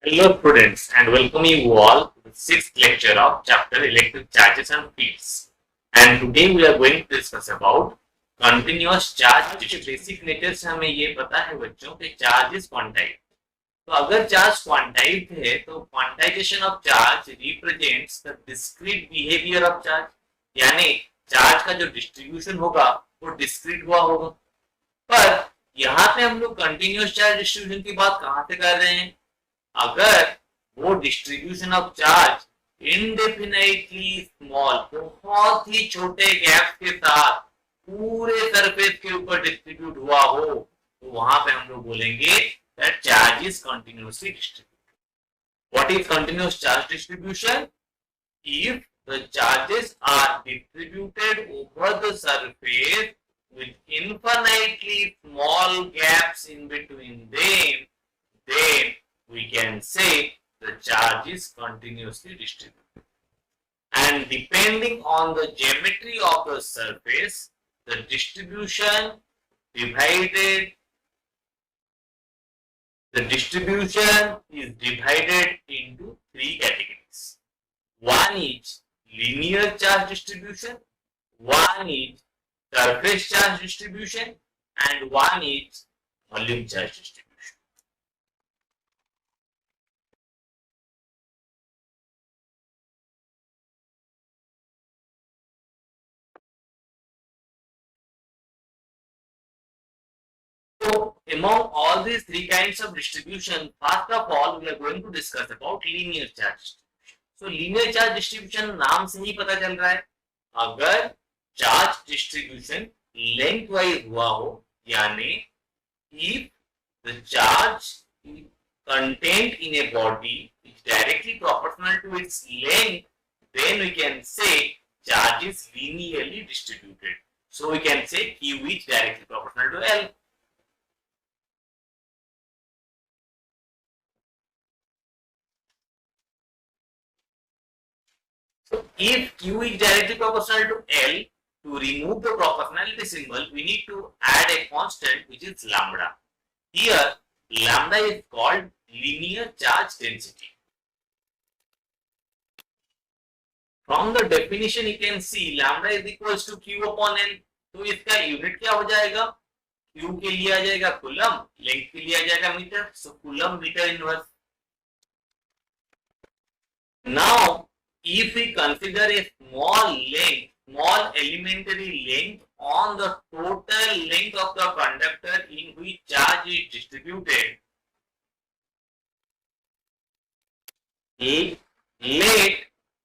Hello students and welcome you all to the sixth lecture of chapter electric charges and fields. And today we are going to discuss about continuous charge distribution. Basic nature से हमें ये पता है बच्चों कि charge is quantized. तो अगर charge quantized है तो quantization of charge represents the discrete behaviour of charge, यानी चार्ज का जो डिस्ट्रीब्यूशन होगा वो डिस्क्रीट हुआ होगा। पर यहाँ पे हम लोग कंटिन्यूस चार्ज डिस्ट्रीब्यूशन की बात कहाँ से कर रहे हैं? अगर वो distribution of charge indefinitely small, बहुत ही छोटे गैप के साथ पूरे सरफेस के ऊपर डिस्ट्रीब्यूट हुआ हो तो वहां पे हम लोग बोलेंगे that charge is continuously distributed. What is continuous charge distribution? If the charges are distributed over the surface with infinitely small gaps in between them, then we can say the charge is continuously distributed. And depending on the geometry of the surface, the distribution is divided into three categories. One is linear charge distribution, one is surface charge distribution, and one is volume charge distribution. So, among all these three kinds of distribution, first of all, we are going to discuss about linear charge distribution. So, linear charge distribution नाम से ही पता चल रहा है, अगर charge distribution length wise हुआ हो, यानी if the charge contained in a body is directly proportional to its length, then we can say charge is linearly distributed. So, we can say Q is directly proportional to L. So if Q is directly proportional to L, to remove the proportionality symbol, we need to add a constant which is lambda. Here, lambda is called linear charge density. From the definition, you can see lambda is equals to Q upon L. तो इसका unit क्या हो जाएगा? Q के लिए आ जाएगा coulomb, length के लिए आ जाएगा metre, so coulomb metre inverse. Now, if we consider a small elementary length on the total length of the conductor in which charge is distributed, let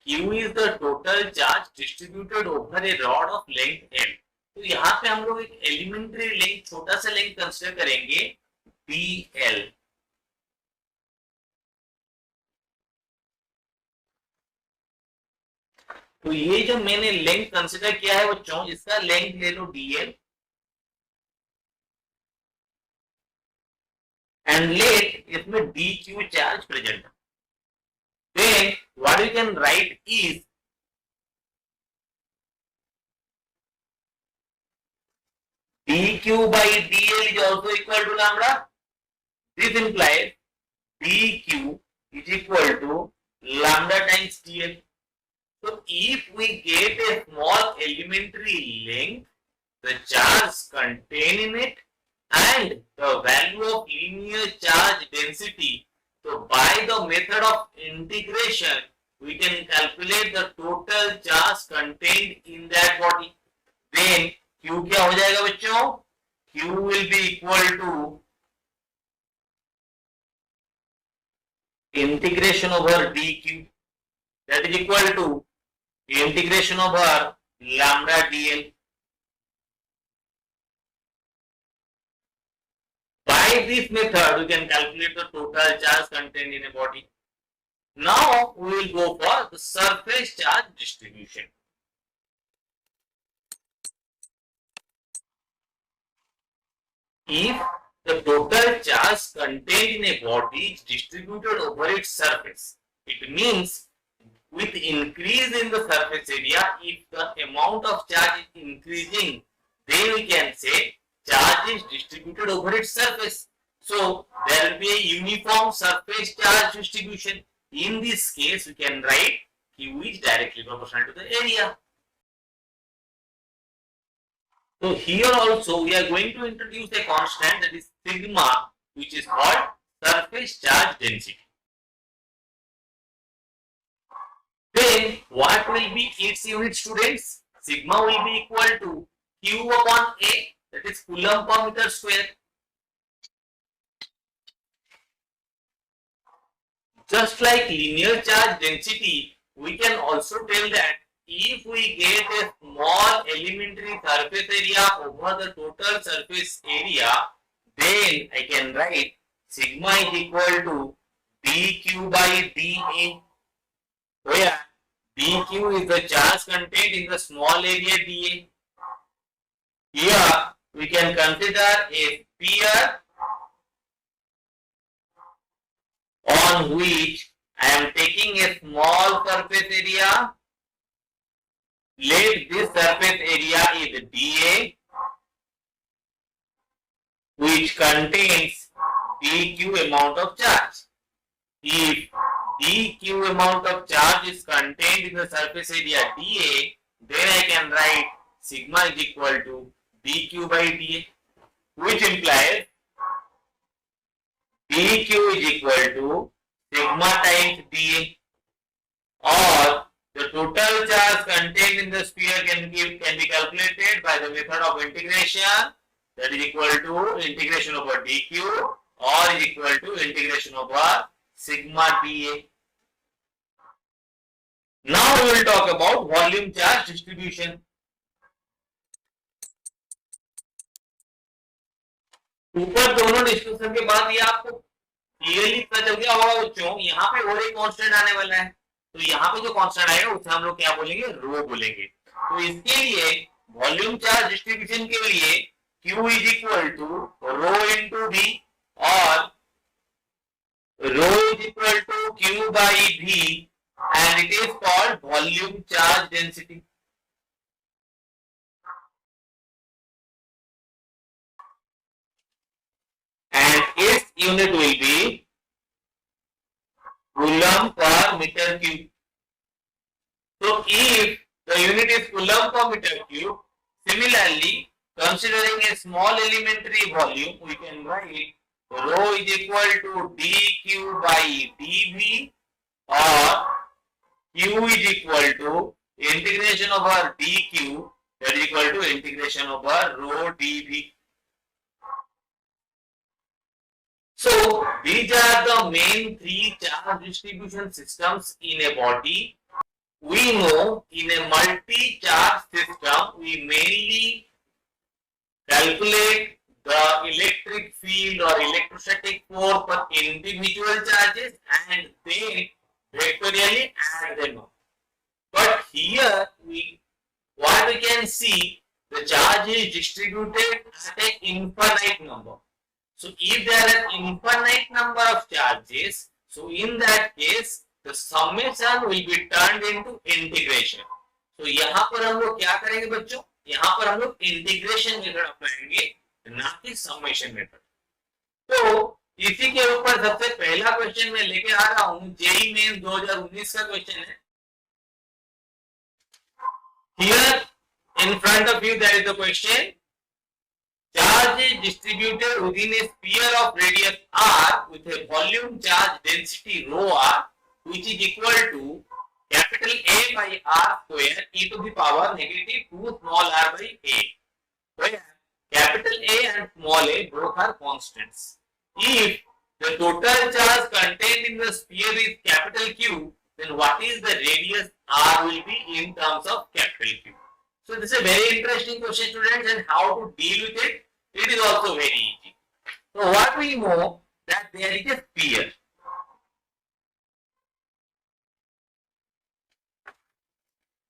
Q is the total charge distributed over a rod of length L. तो यहाँ पे हम लोग एक elementary length, छोटा सा length consider करेंगे DL. तो ये जो मैंने लेंथ कंसिडर किया है बच्चों, इसका लेंथ ले लो DL एंड लेट इसमें DQ charge present. Then what we can write is DQ by DL is also equal to lambda. This implies DQ is equal to lambda times DL. So if we get a small elementary length, the charge contained in it, and the value of linear charge density, so by the method of integration, we can calculate the total charge contained in that body. Then Q क्या हो जाएगा बच्चों? Q will be equal to integration over dq, that is equal to integration over lambda dl. By this method, we can calculate the total charge contained in a body. Now we will go for the surface charge distribution. If the total charge contained in a body is distributed over its surface, it means with increase in the surface area, if the amount of charge is increasing, then we can say charge is distributed over its surface. So there will be a uniform surface charge distribution. In this case, we can write Q is directly proportional to the area. So here also we are going to introduce a constant, that is sigma, which is called surface charge density. Then what will be its unit, students? Sigma will be equal to Q upon A, that is Coulomb per meter square. Just like linear charge density, we can also tell that if we get a small elementary surface area over the total surface area, then I can write sigma is equal to dq by dA, where dq is the charge contained in the small area dA. Here we can consider a sphere on which I am taking a small surface area. Let this surface area is dA, which contains dq amount of charge. If dq amount of charge is contained in the surface area dA, then I can write sigma is equal to dq by dA, which implies dq is equal to sigma times dA, or the total charge contained in the sphere can be calculated by the method of integration, that is equal to integration over dq, or is equal to integration over sigma dA. Now we will talk about volume charge distribution. ऊपर दोनों discussion के बाद ये आपको clearly पता चल गया होगा बच्चों, यहाँ पे और एक कांस्टेंट आने वाला है, तो यहाँ पे जो कांस्टेंट आएगा उसे हम लोग क्या बोलेंगे, रो बोलेंगे। तो इसके लिए वॉल्यूम चार्ज डिस्ट्रीब्यूशन के लिए Q is equal to rho into V, और rho is equal to Q by V, and it is called volume charge density. And its unit will be Coulomb per meter cube. So if the unit is Coulomb per meter cube, similarly, considering a small elementary volume, we can write rho is equal to dq by dv, or q is equal to integration over dq, that is equal to integration over rho dv. So these are the main three charge distribution systems in a body. We know in a multi-charge system, we mainly calculate the electric field or electrostatic force for individual charges and then vectorially add them up. But here what we can see, the charge is distributed at an infinite number. So if there are infinite number of charges, so in that case the summation will be turned into integration. So यहाँ पर हम लोग क्या करेंगे बच्चों, यहाँ पर हम लोग इंटीग्रेशन मेथड अपनाएंगे, ना कि समेशन मेथड। तो इसी के ऊपर सबसे पहला क्वेश्चन मैं लेके आ रहा हूँ, जेईई मेंस 2019 का क्वेश्चन है। Here in front of you there is the question. Charge is distributed within a sphere of radius r with a volume charge density rho r, which is equal to capital A by r square e to the power negative 2 small r by a, where capital A and small a both are constants. If the total charge contained in the sphere is capital Q, then what is the radius r will be in terms of capital Q. So this is a very interesting question, students, and how to deal with it, it is also very easy. So what we know, that there is a sphere.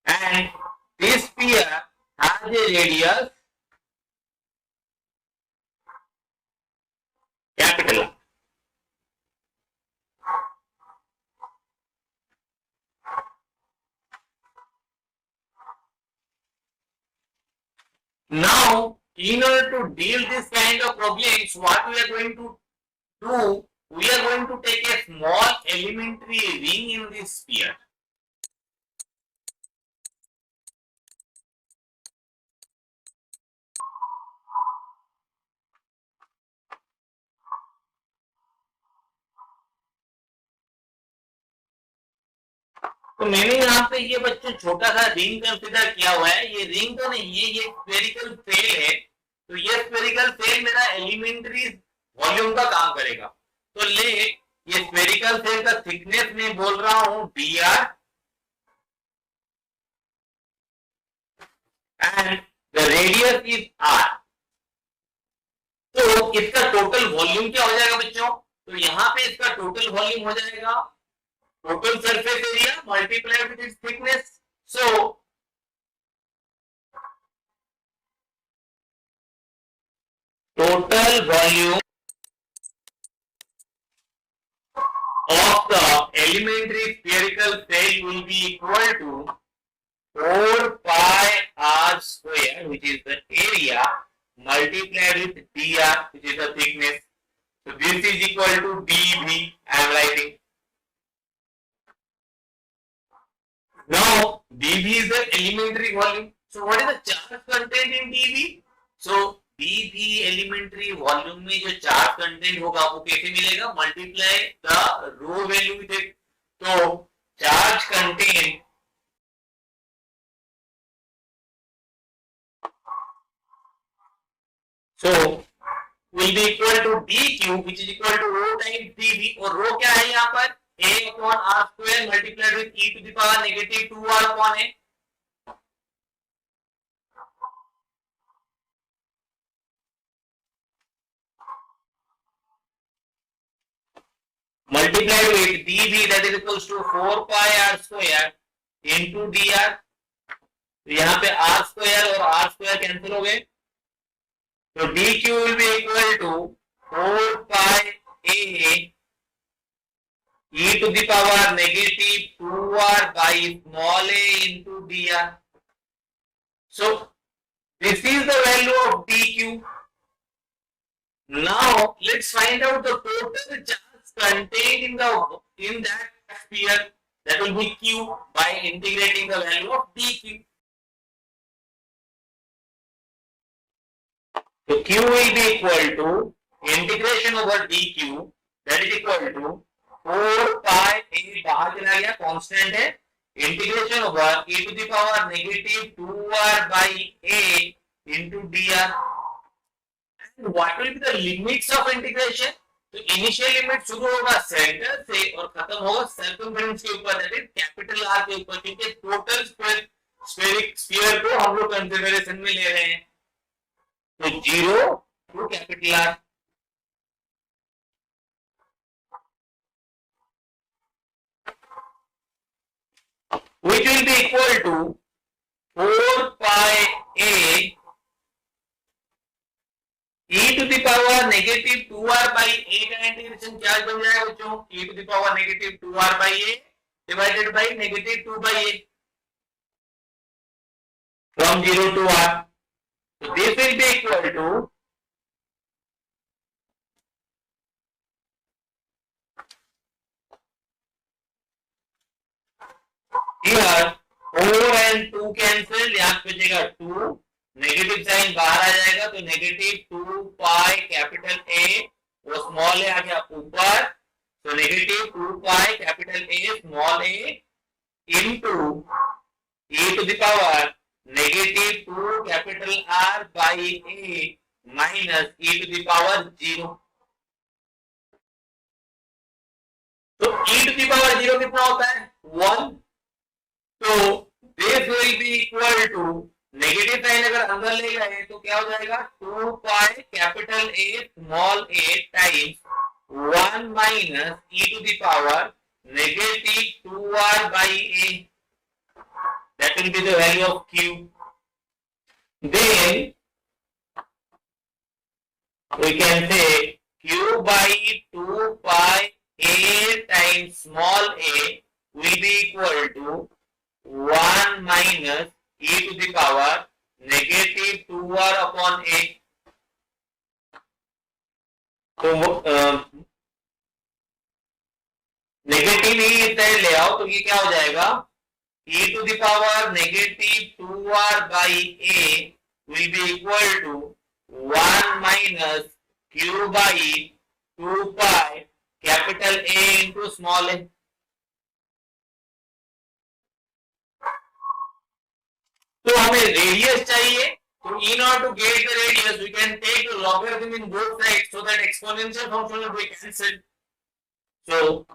And this sphere has a radius capital R. Now, in order to deal this kind of problems, what we are going to 2, we are going to take a small elementary ring in this sphere. तो मैंने यहाँ पे ये बच्चों छोटा सा ring consider किया हुआ है। ये रिंग तो नहीं है, ये स्फेरिकल सेल है। तो ये स्फेरिकल सेल मेरा एलिमेंट्री वॉल्यूम का काम करेगा। तो ले, ये स्फेरिकल सेल का थिकनेस में बोल रहा हूं dr and the radius is r। तो इसका टोटल वॉल्यूम क्या हो जाएगा बच्चों? तो यहाँ पे इसका टोटल वॉल्यूम हो जाएगा total surface area multiplied with its thickness. So total volume of the elementary spherical cell will be equal to 4 pi r square, which is the area, multiplied with dr, which is the thickness. So this is equal to dv. I am writing. Now, dV is the elementary volume. So, what is the charge content in dV? So, dV elementary volume में जो charge content होगा वो कैसे मिलेगा? Multiply the rho value with it. तो charge content so will be equal to dq, which is equal to rho times dV. और rho क्या है यहाँ पर? A upon r square multiplied with e to the power negative 2r upon a. Multiplied with dv, that is equals to 4 pi r square into dr. तो यहाँ पे r square और r square cancel हो गए। तो dq will be equal to 4 pi a e to the power negative 2r by small a into dr. So this is the value of dq. Now let's find out the total charge contained in that sphere, that will be q, by integrating the value of dq. So q will be equal to integration over dq, that is equal to 4 pi a बाहर चला गया, constant है, integration over e to the power negative 2r by a into dr. And what will be the limits of integration? तो initial limit शुरू होगा centre से और खत्म होगा सर्कमफेरेंस के ऊपर, दैट इज कैपिटल आर के ऊपर, क्योंकि टोटल स्फेरिक स्फीयर को हम लोग कंसीडरेशन में ले रहे हैं। तो 0 to capital R. Which will be equal to 4 pi a e to the power negative 2r by a का इंटीग्रेशन क्या बन जाएगा बच्चों? e to the power negative 2r by a divided by negative 2 by a from 0 to r. So this will be equal to here 4 and 2 cancel, यहाँ पे बचेगा 2, negative sign बाहर आ जाएगा तो नेगेटिव 2 पाई कैपिटल ए और स्मॉल ए आ गया ऊपर, तो negative 2 pi capital A small A into e to the power negative 2 capital R by A minus e to the power 0। तो e टू द पावर 0 कितना होता है? 1। तो this will be equal to negative sign अगर अंदर ले गए तो क्या हो जाएगा? 2 pi capital A small A times 1 minus e to the power negative 2r by a. That will be the value of q. Then we can say q by 2 pi a times small a will be equal to 1 minus e to the power negative 2r upon a. तो negative E इधर ले आओ तो ये क्या हो जाएगा, e to the power negative 2r by a will be equal to 1 minus q by 2 pi capital A into small a. तो हमें रेडियस चाहिए, तो in order to get the radius we can take the logarithm in both sides so that exponential function will be cancelled. So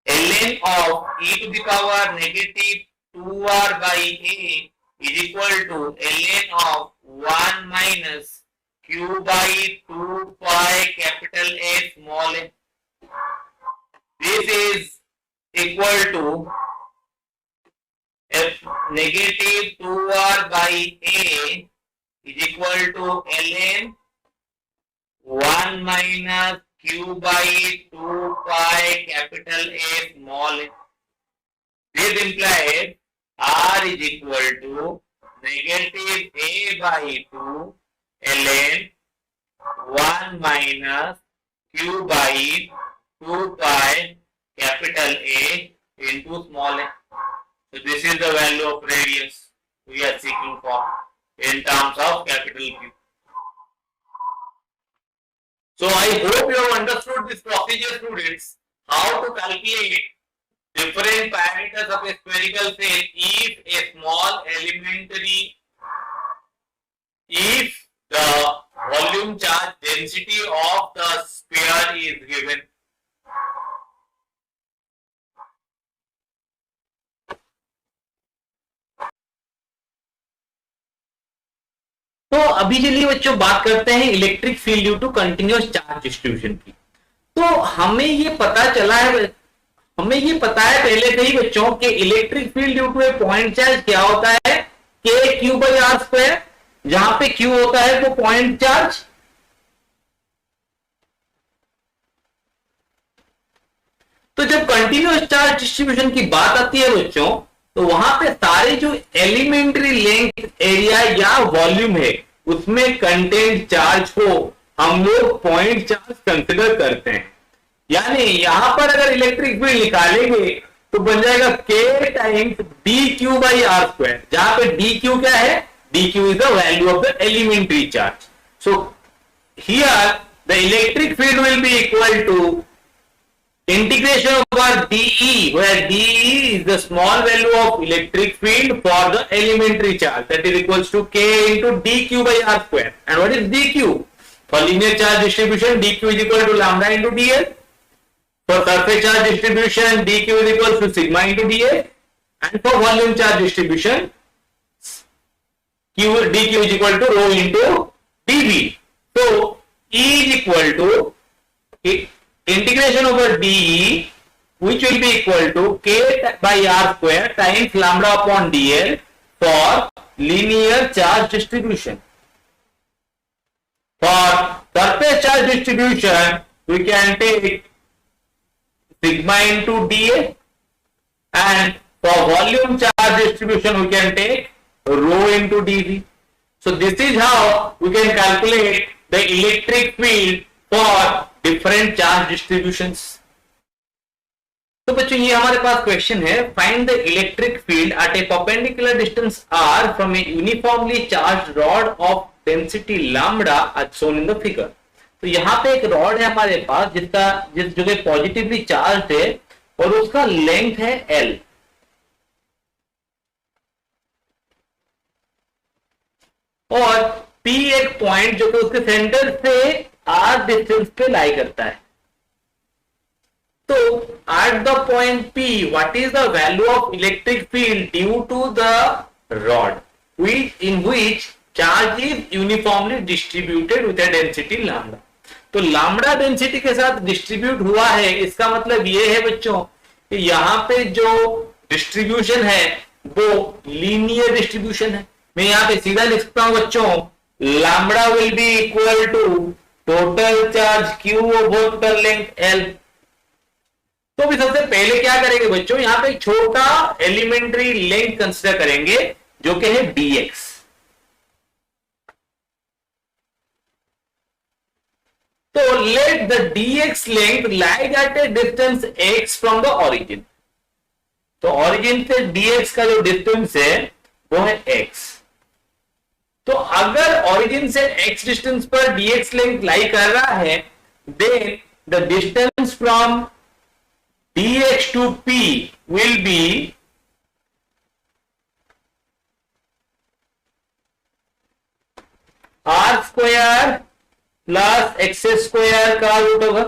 ln of e to the power negative 2r by a is equal to ln of 1 minus q by 2 pi capital A small a. This is equal to f negative 2r by a is equal to ln 1 minus q by 2 pi capital A small a. This implies r is equal to negative a by 2 ln 1 minus q by 2 pi capital A into small a. So this is the value of radius we are seeking for in terms of capital Q. So I hope you have understood this procedure, students, how to calculate different parameters of a spherical cell if a small elementary, if the volume charge density of the sphere is given. तो अभी चलिए बच्चों बात करते हैं electric field due to continuous charge distribution की। तो हमें ये पता है पहले से ही बच्चों के electric field due to a point charge क्या होता है, के क्यू बाई आर स्क्वायर, जहां पे क्यू होता है वो पॉइंट चार्ज। तो जब कंटिन्यूअस चार्ज डिस्ट्रीब्यूशन की बात आती है बच्चों, तो वहां पे सारे जो एलिमेंट्री लेंथ एरिया या वॉल्यूम है उसमें कंटेंट चार्ज को हम लोग पॉइंट चार्ज कंसिडर करते हैं। यानी यहां पर अगर इलेक्ट्रिक फील्ड निकालेंगे तो बन जाएगा K times D Q by R square, जहां पे डी क्यू क्या है, D Q is the value of the elementary charge. So here the electric field will be equal to integration over dE, where dE is the small value of electric field for the elementary charge, that is equals to k into dq by r square. And what is dq? For linear charge distribution, dq is equal to lambda into dl. For surface charge distribution, dq is equal to sigma into dA. And for volume charge distribution, dq is equal to rho into dV. So E is equal to integration over dE, which will be equal to k by r square times lambda upon dl for linear charge distribution. For surface charge distribution, we can take sigma into dA, and for volume charge distribution, we can take rho into dV. So this is how we can calculate the electric field for different charge distributions. तो बच्चों ये हमारे पास question है, find the electric field at a perpendicular distance r from a uniformly charge rod of density lambda as shown in the figure. तो यहाँ पे एक रॉड है हमारे पास जो कि पॉजिटिवली चार्ज है और उसका लेंथ है l, और p एक पॉइंट जो कि उसके सेंटर से r डिस्टेंस पे लाई करता है। तो at the point P, what is the value of electric field due to the rod, in which charge is uniformly distributed with a density lambda? तो लैम्बडा डेंसिटी के साथ डिस्ट्रीब्यूट हुआ है, इसका मतलब ये है बच्चों कि यहाँ पे जो डिस्ट्रीब्यूशन है वो लीनियर डिस्ट्रीब्यूशन है। मैं यहाँ पे सीधा लिख सकता हूं बच्चों, lambda will be equal to total charge Q over the length L। तो भी सबसे पहले क्या करेंगे बच्चों, यहां पे एक छोटा एलिमेंट्री लेंथ कंसीडर करेंगे जो कि है dx। तो let the dx length lie at a distance x from the origin. तो origin से dx का जो डिस्टेंस है वो है x. तो अगर origin से x डिस्टेंस पर dx लेंथ लाई कर रहा है, then the distance from dx to p will be r square plus X square का रूट होगा.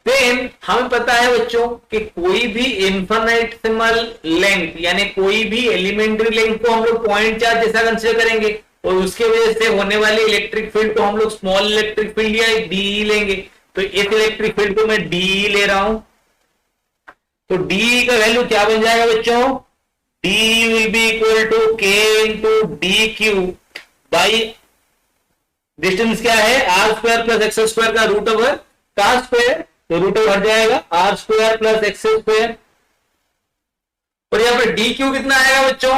देन हमें पता है बच्चों कि कोई भी इनफाइनेटेसिमल लेंथ यानी कोई भी एलिमेंट्री लेंथ को हम लोग पॉइंट चार्ज जैसा कंसीडर करेंगे और उसके वजह से होने वाले इलेक्ट्रिक फील्ड को हम लोग स्मॉल इलेक्ट्रिक फील्ड या डी लेंगे. तो इस इलेक्ट्रिक फील्ड को मैं डी ले रहा हूं. तो डी का वैल्यू क्या बन जाएगा बच्चों? D will be equal to K into D Q by distance क्या है R square plus X square का रूट ओवर का स्क्वायर. तो रूट ओवर हट जाएगा R square plus X square. और यहां पर डी क्यू कितना आएगा बच्चों?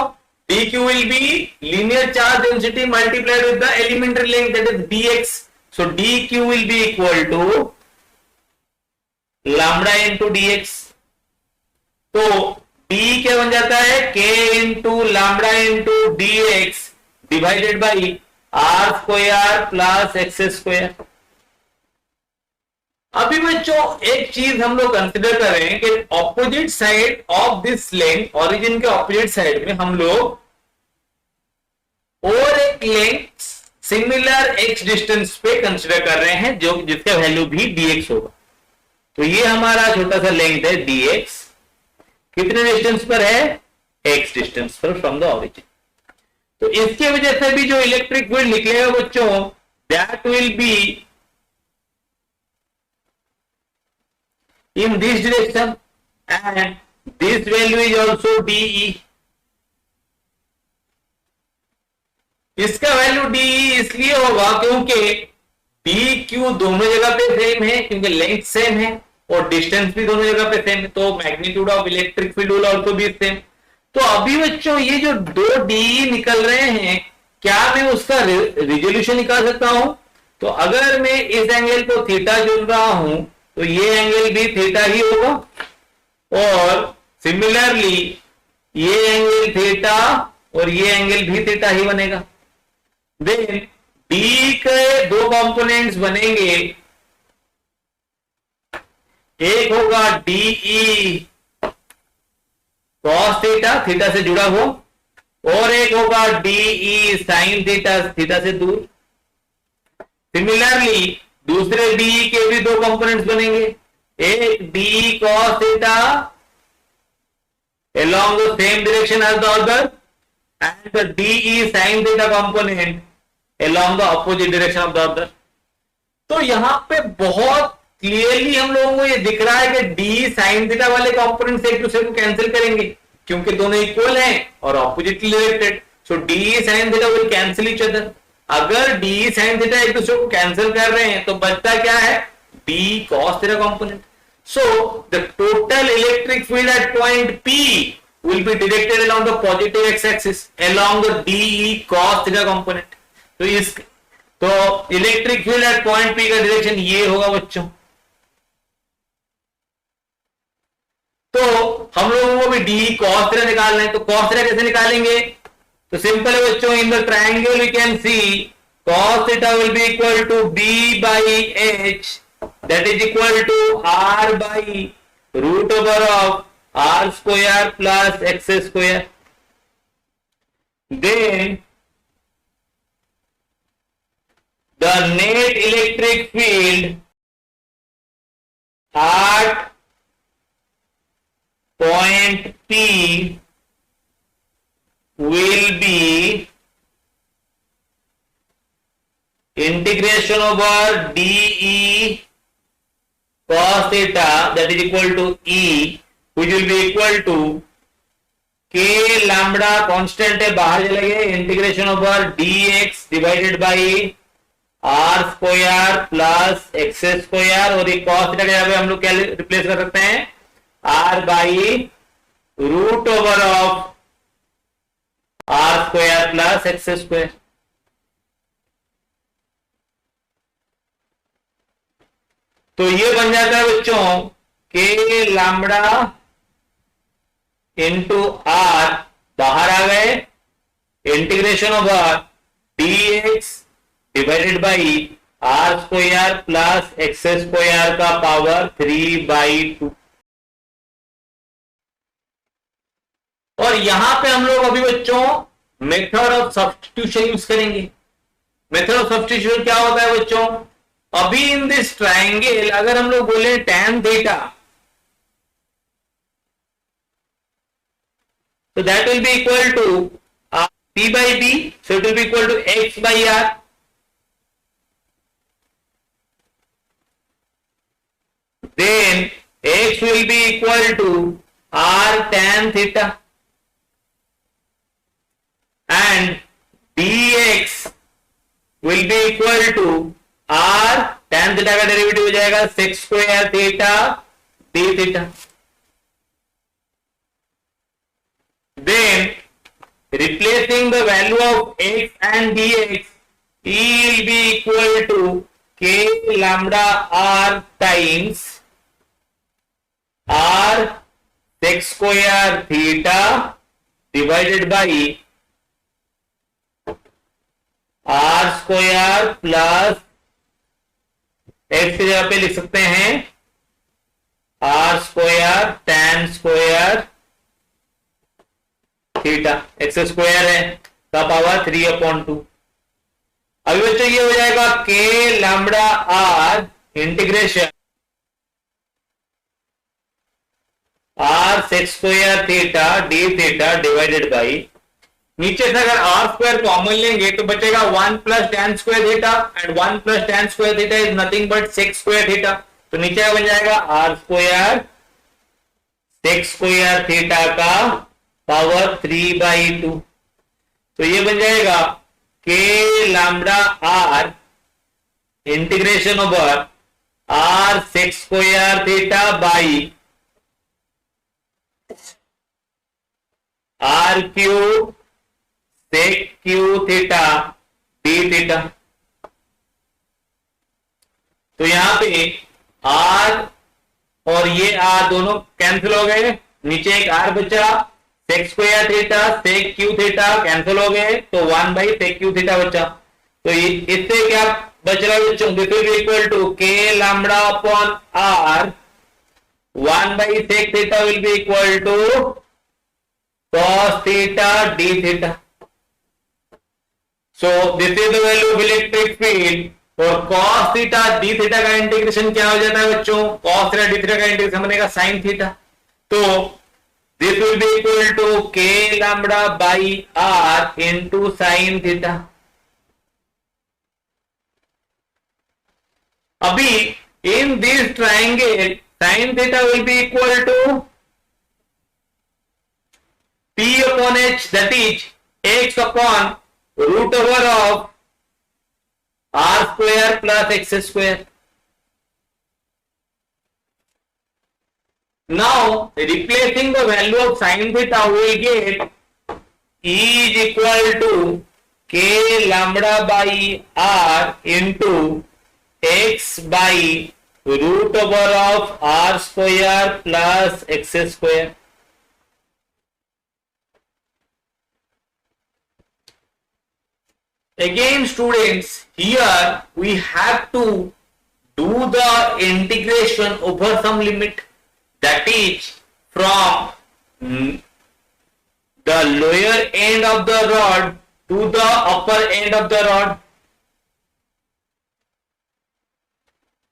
D Q will be linear charge density multiplied with the elementary length that is DX. So D Q will be equal to lambda into dx. तो D क्या बन जाता है? K into lambda into D X divided by R square plus X square. अभी बच्चों एक चीज हम लोग कंसिडर करें कि opposite side of this length, origin के ऑपोजिट साइड में हम लोग और एक लेंथ सिमिलर एक्स डिस्टेंस पे कंसिडर कर रहे हैं जो जिसका वैल्यू भी dx होगा. तो ये हमारा छोटा सा लेंथ है dx. कितने डिस्टेंस पर है? x डिस्टेंस पर फ्रॉम द ओरिजिन. तो इसके वजह से भी जो इलेक्ट्रिक फील्ड निकलेगा बच्चों that will be in this direction and this value is also dE. इसका वैल्यू dE इसलिए होगा क्योंकि dq दोनों जगह पे सेम है क्योंकि लेंथ सेम है और डिस्टेंस भी दोनों जगह पे सेम है. तो magnitude of electric field will also be same. तो अभी बच्चों ये जो दो डी निकल रहे हैं क्या मैं उसका रिजोल्यूशन निकाल सकता हूं? तो अगर मैं इस एंगल को थीटा चुन रहा हूं तो ये एंगल भी थीटा ही होगा और सिमिलरली ये एंगल थीटा और ये एंगल भी थीटा ही बनेगा. देन डी के दो कंपोनेंट्स बनेंगे. एक होगा डीई कॉस थीटा, थीटा से जुड़ा हो, और एक होगा डीई साइन थीटा, थीटा से दूर. सिमिलरली दूसरे डीई के भी दो कंपोनेंट्स बनेंगे. एक D E cos theta along the same direction as the other and the DE sin theta component along the opposite direction of the other. तो यहां पे बहुत क्लियरली हम लोगों को ये दिख रहा है कि डी साइन थीटा वाले कंपोनेंट से एक दूसरे को कैंसिल करेंगे क्योंकि दोनों इक्वल हैं और oppositely related. So D sine theta will cancel each other. अगर डी साइन थीटा एक दूसरे को कैंसिल कर रहे हैं तो बचता क्या है? D cos theta component. So the total electric field at point P will be directed along the positive x-axis along the DE cos theta component. तो electric field eight point P का direction ये होगा बच्चों. तो हम लोगों को भी DE cos theta निकालना है. तो cos theta कैसे निकालेंगे? तो सिंपल है बच्चों. In the triangle we can see cos theta will be equal to B by H. That is equal to r by root over of r square plus x square. Then the net electric field at point P will be integration over dE cos theta that is equal to E which will be equal to k lambda constant है बाहर चले गए integration over dx divided by r square plus x square और ये cos theta के जगह पे हम लोग क्या रिप्लेस कर सकते हैं? r by root over of r square plus x square. तो ये बन जाता है बच्चों के लैम्बडा इंटू आर, बाहर आ गए, integration over D X divided by R square plus X square का पावर 3/2। और यहां पे हम लोग अभी बच्चों मेथड ऑफ सब्स्टिट्यूशन यूज करेंगे। मेथड ऑफ सब्स्टिट्यूशन क्या होता है बच्चों? अभी इन दिस ट्राइंगल अगर हम लोग बोले tan theta, so that will be equal to p by b, so it will be equal to x by r. Then x will be equal to r tan theta and dx will be equal to r tan theta का derivative हो जाएगा sec square theta d theta. Then replacing the value of x and dx, E will be equal to k lambda r times r sec square theta divided by r square plus x की जगह पे लिख सकते हैं r square tan square theta, x square है का power 3/2। अभी बच्चों ये हो जाएगा K lambda R integration R sec square theta D theta divided by, नीचे से अगर आर स्क्वायर कॉमन लेंगे तो बचेगा 1 plus tan square theta and 1 plus tan square theta is nothing but sec square theta. तो नीचे बन जाएगा R square sec square theta का पावर 3/2। तो ये बन जाएगा K lambda R integration over R sec square theta by R cube sec cube theta D theta. तो यहां पे आर और ये आर दोनों कैंसिल हो गए, नीचे एक आर बचा, sec square theta sec cube theta cancel हो गए, तो 1/सेक क्यू थीटा बचा। तो इससे क्या बच रहा है बच्चों? This is equal to K lambda upon R 1/सेक theta will be equal to cos theta d theta. So this is the value of electric field और cos theta d theta का इंटीग्रेशन क्या हो जाता है बच्चों? cos theta d theta का integration बनेगा sin theta। तो this will be equal to k lambda by r into sin theta। अभी in this triangle sin theta will be equal to P upon H, that is x upon root over of r square plus x square. Now replacing the value of sin theta we will get E is equal to k lambda by r into x by root over of r square plus x square. Again students, here we have to do the integration over some limit, that is from the lower end of the rod to the upper end of the rod.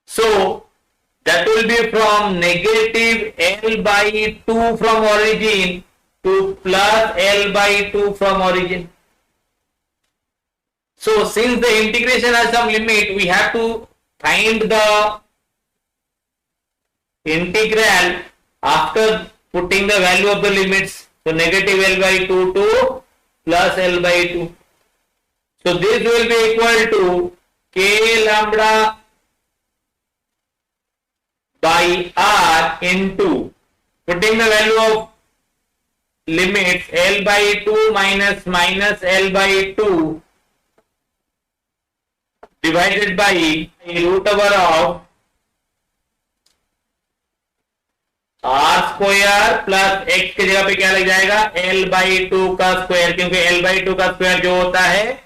So that will be from negative L by 2 from origin to plus L by 2 from origin. So since the integration has some limit, we have to find the integral after putting the value of the limits. So negative L by 2 to plus L by 2. So this will be equal to k lambda by r into putting the value of limits L by 2 minus L by 2 divided by root over of R square plus X की जगह पे क्या लग जाएगा, L by two का square, क्योंकि L by two का square जो होता है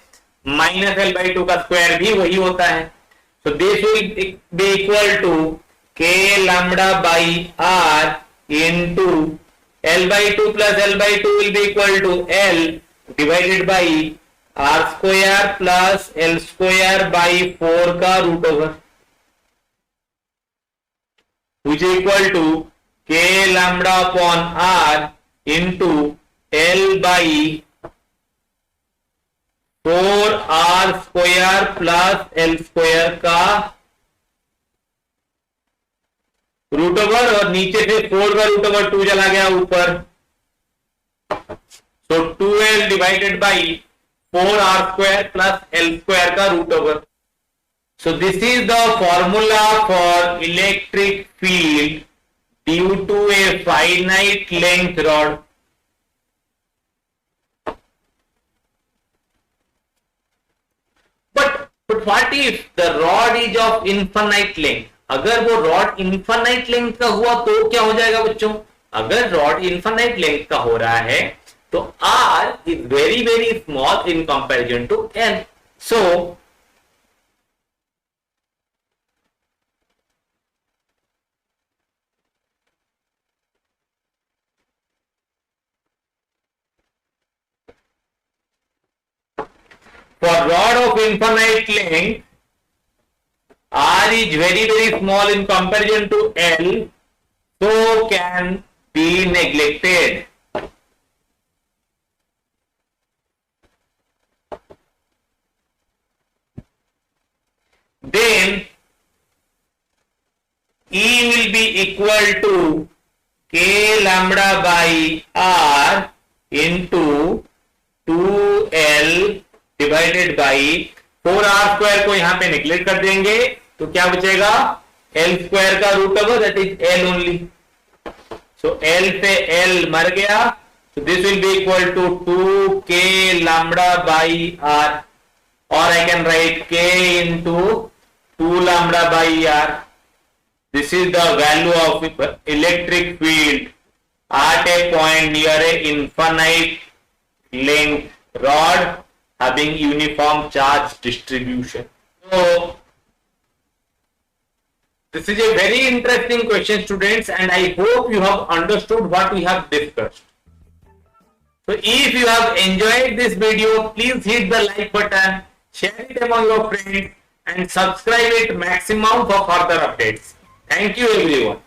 माइनस एल बाई टू का स्क्वायर भी वही होता है. So this will be equal to k lambda by r into L by 2 plus L by 2 will be equal to L divided by r square plus L square by 4 का root over, which is equal to k lambda upon r into L by 4r square plus L square का root over, और नीचे से 4 का root over 2 चला गया ऊपर, so 2L divided by 4r square plus L square का root over. So this is the formula for electric field due to a finite length rod. But what if the rod is of infinite length? अगर वो rod infinite length का हुआ तो क्या हो जाएगा बच्चों? अगर रॉड इन्फानाइट लेंथ का हो रहा है तो R is very very small in comparison to L. So for rod of infinite length, R is very very small in comparison to L, so can be neglected. Then E will be equal to k lambda by R into 2L divided by 4r square को यहां पे neglect कर देंगे तो क्या बचेगा, L square का root over, that is L only. So L से L मर गया, so this will be equal to 2k lambda by r, or I can write k into 2 lambda by r. This is the value of electric field at a point near a infinite length rod having uniform charge distribution. So this is a very interesting question, students, and I hope you have understood what we have discussed. So if you have enjoyed this video, please hit the like button, share it among your friends, and subscribe it maximum for further updates. Thank you everyone.